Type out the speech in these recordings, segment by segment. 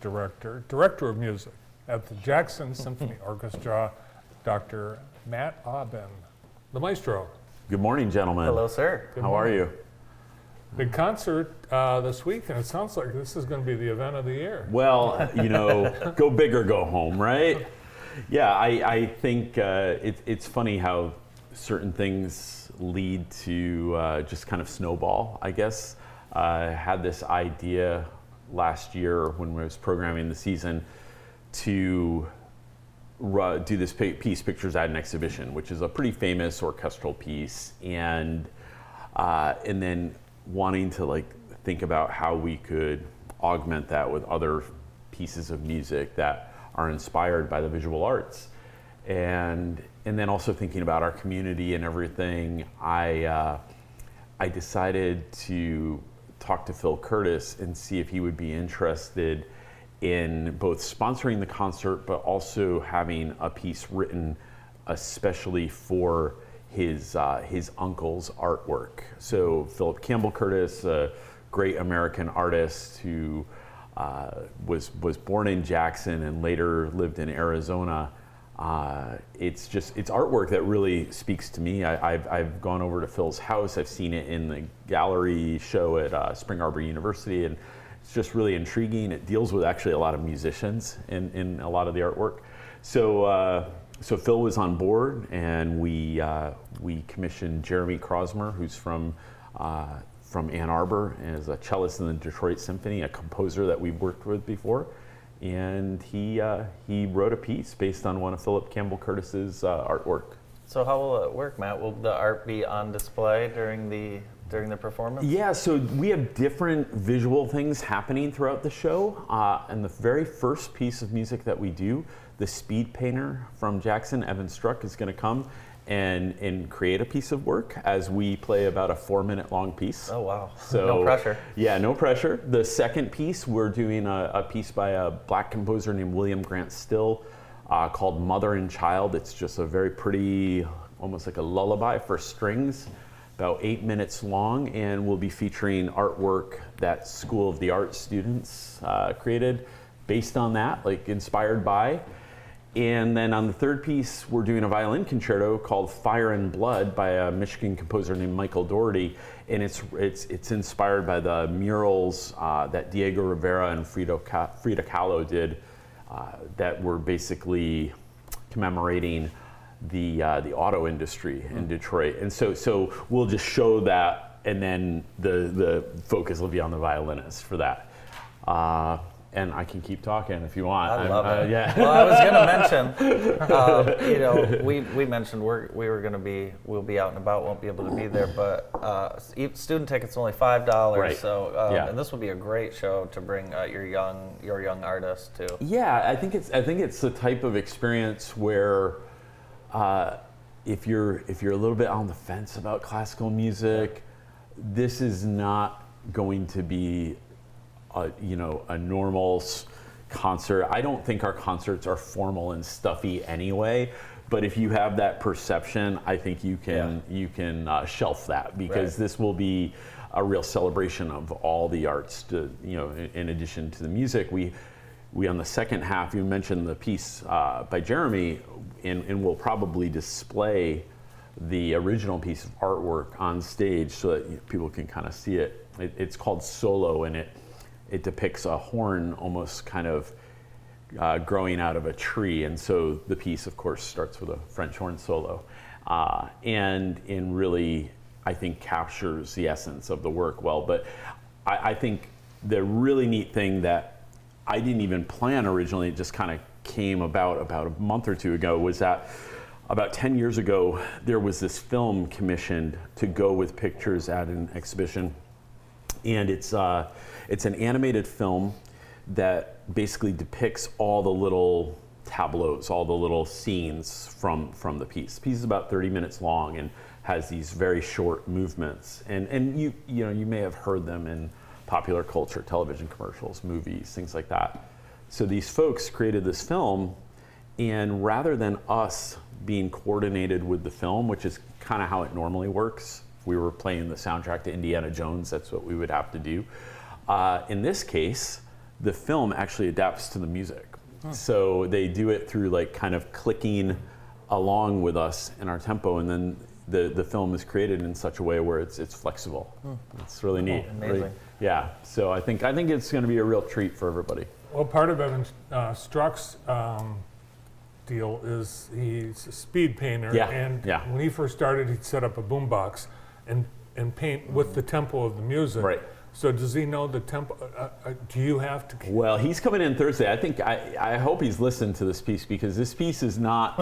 Director of Music at the Jackson Symphony Orchestra, Dr. Matt Aubin, the maestro. Good morning, gentlemen. Hello, sir. How are you? Big concert this week, and it sounds like this is going to be the event of the year. Well, go big or go home, right? Yeah, I think it's funny how certain things lead to just kind of snowball, I guess. I had this idea last year when I was programming the season to do this piece, Pictures at an Exhibition, which is a pretty famous orchestral piece, and then wanting to think about how we could augment that with other pieces of music that are inspired by the visual arts, and then also thinking about our community and everything. I decided to talk to Phil Curtis and see if he would be interested in both sponsoring the concert, but also having a piece written especially for his uncle's artwork. So Philip Campbell Curtis, a great American artist who was born in Jackson and later lived in Arizona. It's artwork that really speaks to me. I've gone over to Phil's house. I've seen it in the gallery show at Spring Arbor University, and it's just really intriguing. It deals with actually a lot of musicians in a lot of the artwork. So Phil was on board, and we commissioned Jeremy Crosmer, who's from Ann Arbor, and is a cellist in the Detroit Symphony, a composer that we've worked with before. And he wrote a piece based on one of Philip Campbell Curtis's artwork. So how will it work, Matt? Will the art be on display during the performance? Yeah, so we have different visual things happening throughout the show. And the very first piece of music that we do, the speed painter from Jackson, Evan Struck, is going to come and create a piece of work as we play about a 4-minute long piece. Oh, wow. So, no pressure. Yeah, no pressure. The second piece, we're doing a piece by a black composer named William Grant Still called Mother and Child. It's just a very pretty, almost like a lullaby for strings, about 8 minutes long, and we'll be featuring artwork that School of the Arts students created based on that, inspired by. And then on the third piece, we're doing a violin concerto called Fire and Blood by a Michigan composer named Michael Doherty, and it's inspired by the murals that Diego Rivera and Frida Kahlo did that were basically commemorating the auto industry in Detroit. And so we'll just show that, and then the focus will be on the violinist for that. And I can keep talking if you want. I love it. Yeah. Well, I was going to mention, we mentioned we'll be out and about, won't be able to be there, but student tickets only $5. Right. So, yeah. And this will be a great show to bring your young artists to. Yeah, I think it's the type of experience where if you're a little bit on the fence about classical music, this is not going to be a normal concert. I don't think our concerts are formal and stuffy anyway, but if you have that perception, I think you can shelf that, because This will be a real celebration of all the arts. In addition to the music, we on the second half, you mentioned the piece by Jeremy, and we'll probably display the original piece of artwork on stage so that people can kind of see it. It's called Solo, and it depicts a horn almost kind of growing out of a tree. And so the piece, of course, starts with a French horn solo. And really, I think, captures the essence of the work well. But I think the really neat thing that I didn't even plan originally, it just kind of came about a month or two ago, was that about 10 years ago, there was this film commissioned to go with Pictures at an Exhibition. And it's an animated film that basically depicts all the little tableaus, all the little scenes from the piece. The piece is about 30 minutes long and has these very short movements. And you may have heard them in popular culture, television commercials, movies, things like that. So these folks created this film, and rather than us being coordinated with the film, which is kind of how it normally works, if we were playing the soundtrack to Indiana Jones, that's what we would have to do. In this case, the film actually adapts to the music. So they do it through like kind of clicking along with us in our tempo, and then the film is created in such a way where it's flexible. It's really neat. Amazing. Really, yeah. So I think it's going to be a real treat for everybody. Well, part of Evan Struck's deal is he's a speed painter, Yeah, and yeah. when he first started, he'd set up a boombox and paint with the tempo of the music. Right. So does he know the tempo? Do you have to? Well, he's coming in Thursday. I think I hope he's listened to this piece, because this piece is not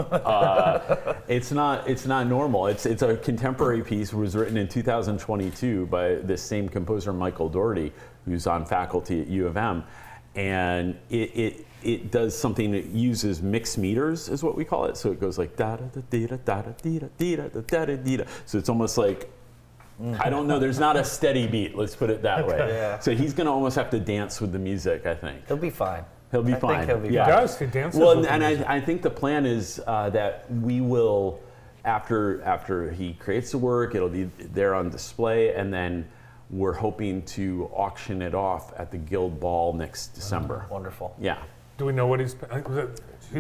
it's not normal. It's a contemporary piece. It was written in 2022 by this same composer, Michael Doherty, who's on faculty at U of M, and it does something that uses mixed meters, is what we call it. So it goes like da da da da da da da da da da da. So it's almost like, I don't know, there's not a steady beat, let's put it that way. Yeah. So he's going to almost have to dance with the music, I think. He'll be fine. He'll be I fine. think he'll be Yeah. He does. He dances. Well, with the and music. I think the plan is that we will, after he creates the work, it'll be there on display, and then we're hoping to auction it off at the Guild Ball next December. Wonderful. Yeah. Do we know what he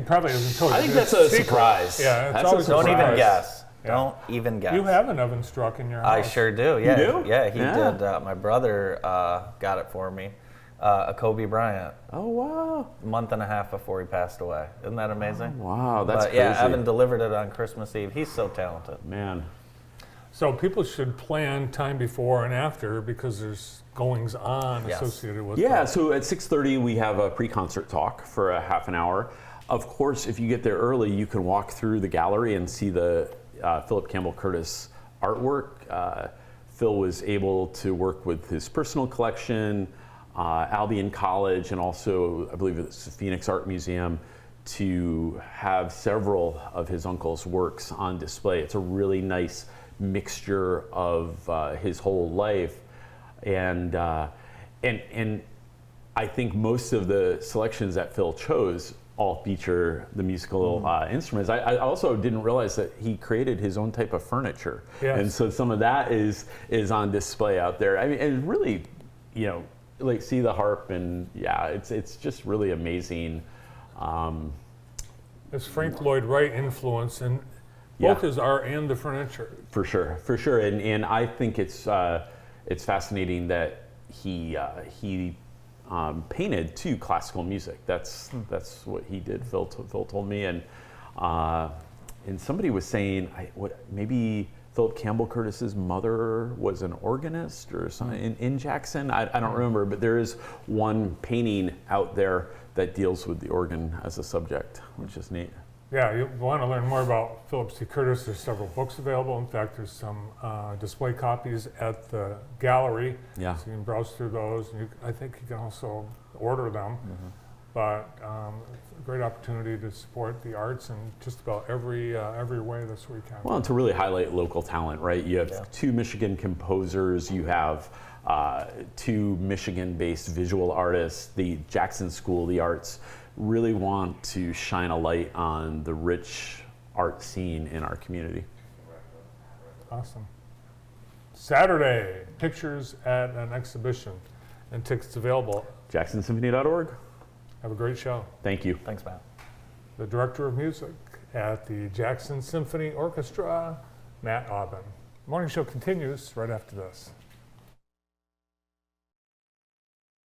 probably hasn't told you. I think It's that's a secret. surprise. Yeah, it's That's a always a Don't surprise. even guess. Yeah. Don't even guess. You have an Evan Struck in your house. I sure do. Yeah. do? Yeah, he Yeah. did. My brother got it for me. A Kobe Bryant, Oh, wow. a month and a half before he passed away. Isn't that amazing? Wow, that's But crazy. yeah, Evan delivered it on Christmas Eve. He's so talented. Man. So people should plan time before and after, because there's goings on Yes. associated with Yeah, that. so at 6:30 we have a pre-concert talk for a half an hour. Of course, if you get there early, you can walk through the gallery and see the Philip Campbell Curtis artwork. Phil was able to work with his personal collection, Albion College, and also I believe it's the Phoenix Art Museum, to have several of his uncle's works on display. It's a really nice mixture of his whole life, and I think most of the selections that Phil chose all feature the musical instruments. I also didn't realize that he created his own type of furniture, Yes. and so some of that is on display out there. I mean, and really, like see the harp, and yeah, it's just really amazing. There's Frank Lloyd Wright influence in Yeah. both his art and the furniture. For sure, and I think it's fascinating that he painted to classical music. That's what he did. Phil told me, and somebody was saying maybe Philip Campbell Curtis's mother was an organist or something in Jackson. I don't remember, but there is one painting out there that deals with the organ as a subject, which is neat. Yeah, you want to learn more about Philip C. Curtis, there's several books available. In fact, there's some display copies at the gallery. Yeah. So you can browse through those. And I think you can also order them. But it's a great opportunity to support the arts in just about every way this weekend. Well, and to really highlight local talent, right? You have two Michigan composers, you have two Michigan-based visual artists, the Jackson School of the Arts really want to shine a light on the rich art scene in our community. Awesome. Saturday, pictures at an exhibition, and tickets available. JacksonSymphony.org. Have a great show. Thank you. Thanks, Matt. The director of music at the Jackson Symphony Orchestra, Matt Aubin. Morning show continues right after this.